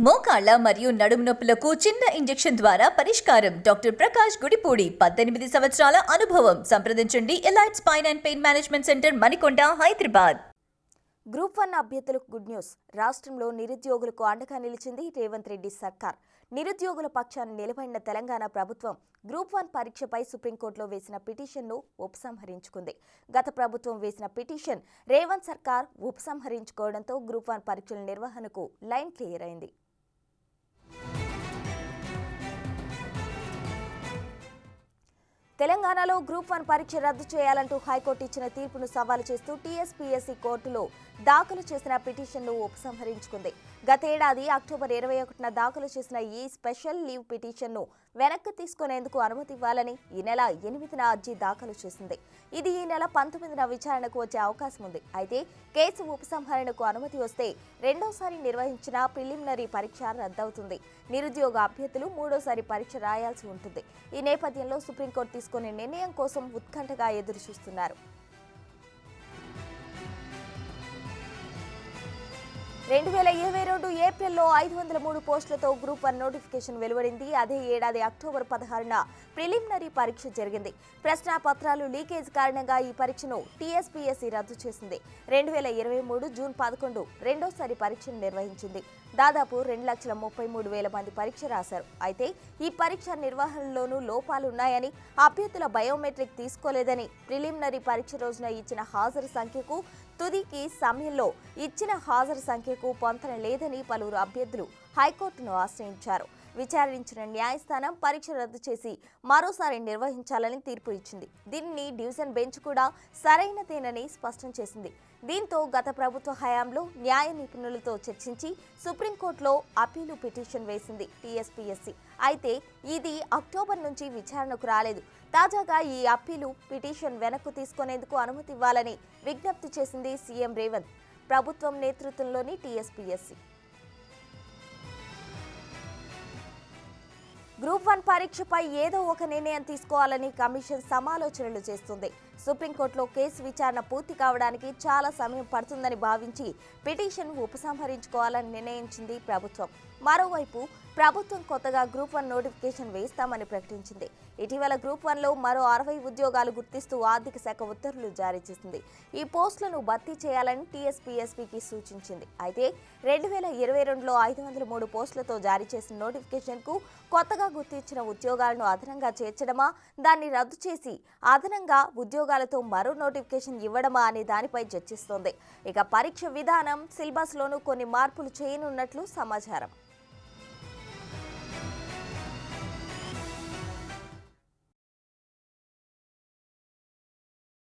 మోకాళ్ల మరియు నడుము నొప్పులకు చిన్న ఇంజెక్షన్ ద్వారా పరిష్కారం. డాక్టర్ ప్రకాష్ గుడిపూడి 18 సంవత్సరాల అనుభవం. సంప్రదించండి elite spine and pain management centre, Manikonda, Hyderabad. Group 1 అభ్యర్థులకు గుడ్ న్యూస్. రాష్ట్రంలో నిరుద్యోగులకు అండగా నిలిచింది రేవంత్ రెడ్డి సర్కార్. నిరుద్యోగుల పక్షాన నిలబడిన తెలంగాణ ప్రభుత్వం గ్రూప్ 1 పరీక్షపై సుప్రీంకోర్టులో వేసిన పిటిషన్ను ఉపసంహరించుకుంది. గత ప్రభుత్వం వేసిన పిటిషన్ రేవంత్ సర్కార్ ఉపసంహరించుకోవడంతో గ్రూప్ 1 పరీక్షల నిర్వహణకు లైన్ క్లియర్ అయింది. తెలంగాణలో గ్రూప్ 1 పరీక్ష రద్దు చేయాలంటూ హైకోర్టు ఇచ్చిన తీర్పును సవాలు చేస్తూ టీఎస్పీఎస్సీ కోర్టులో దాఖలు చేసిన పిటిషన్ను ఉపసంహరించుకుంది. గత ఏడాది అక్టోబర్ 21న దాఖలు చేసిన ఈ స్పెషల్ లీవ్ పిటిషన్ను వెనక్కి తీసుకునేందుకు అనుమతి ఇవ్వాలని ఈ నెల 8న అర్జీ దాఖలు చేసింది. ఇది ఈ నెల 19న విచారణకు వచ్చే అవకాశం ఉంది. అయితే కేసు ఉపసంహరణకు అనుమతి వస్తే రెండోసారి నిర్వహించిన ప్రిలిమినరీ పరీక్ష రద్దవుతుంది. నిరుద్యోగ అభ్యర్థులు మూడోసారి పరీక్ష రాయాల్సి ఉంటుంది. ఈ నేపథ్యంలో సుప్రీంకోర్టు తీసుకునే నిర్ణయం కోసం ఉత్కంఠగా ఎదురుచూస్తున్నారు. 2022 ఏప్రిల్లో 503 పోస్టులతో గ్రూప్ 1 నోటిఫికేషన్ వెలువడింది. అదే ఏడాది అక్టోబర్ 16న ప్రిలిమినరీ పరీక్ష జరిగింది. ప్రశ్నాపత్రాలు లీకేజ్ కారణంగా ఈ పరీక్షను టీఎస్పీఎస్సీ రద్దు చేసింది. 2023 జూన్ 11 రెండోసారి పరీక్షను నిర్వహించింది. దాదాపు 2,33,000 మంది పరీక్ష రాశారు. అయితే ఈ పరీక్ష నిర్వహణలోనూ లోపాలున్నాయని, అభ్యర్థుల బయోమెట్రిక్ తీసుకోలేదని, ప్రిలిమినరీ పరీక్ష రోజున ఇచ్చిన హాజరు సంఖ్యకు తుదికి సమయంలో ఇచ్చిన హాజరు సంఖ్యకు పొంతన లేదని పలువురు అభ్యర్థులు హైకోర్టును ఆశ్రయించారు. విచారించిన న్యాయస్థానం పరీక్ష రద్దు చేసి మరోసారి నిర్వహించాలని తీర్పు ఇచ్చింది. దీనిని డివిజన్ బెంచ్ కూడా సరైనదేనని స్పష్టం చేసింది. దీంతో గత ప్రభుత్వ హయాంలో న్యాయ నిపుణులతో చర్చించి సుప్రీంకోర్టులో అప్పీలు పిటిషన్ వేసింది టీఎస్పీఎస్సీ. అయితే ఇది అక్టోబర్ నుంచి విచారణకు రాలేదు. తాజాగా ఈ అప్పీలు పిటిషన్ వెనక్కు తీసుకునేందుకు అనుమతి ఇవ్వాలని విజ్ఞప్తి చేసింది సీఎం రేవంత్ ప్రభుత్వం నేతృత్వంలోని టీఎస్పీఎస్సీ. గ్రూప్ 1 పరీక్షపై ఏదో ఒక నిర్ణయం తీసుకోవాలని కమిషన్ సమాలోచనలు చేస్తుంది. సుప్రీంకోర్టులో కేసు విచారణ పూర్తి కావడానికి చాలా సమయం పడుతుందని భావించి పిటిషన్ ఉపసంహరించుకోవాలని నిర్ణయించింది ప్రభుత్వం. మరోవైపు ప్రభుత్వం కొత్తగా గ్రూప్ 1 నోటిఫికేషన్ వేస్తామని ప్రకటించింది. ఇటీవల గ్రూప్ 1లో మరో 60 ఉద్యోగాలు గుర్తిస్తూ ఆర్థిక శాఖ ఉత్తర్వులు జారీ చేసింది. ఈ పోస్టులను భర్తీ చేయాలని టీఎస్పీఎస్సీకి సూచించింది. అయితే 2022లో 503 పోస్టులతో జారీ చేసిన నోటిఫికేషన్కు కొత్తగా గుర్తించిన ఉద్యోగాలను అదనంగా చేర్చడమా, దాన్ని రద్దు చేసి అదనంగా ఉద్యోగాలతో మరో నోటిఫికేషన్ ఇవ్వడమా అనే దానిపై చర్చిస్తోంది. ఇక పరీక్ష విధానం, సిలబస్లోనూ కొన్ని మార్పులు చేయనున్నట్లు సమాచారం.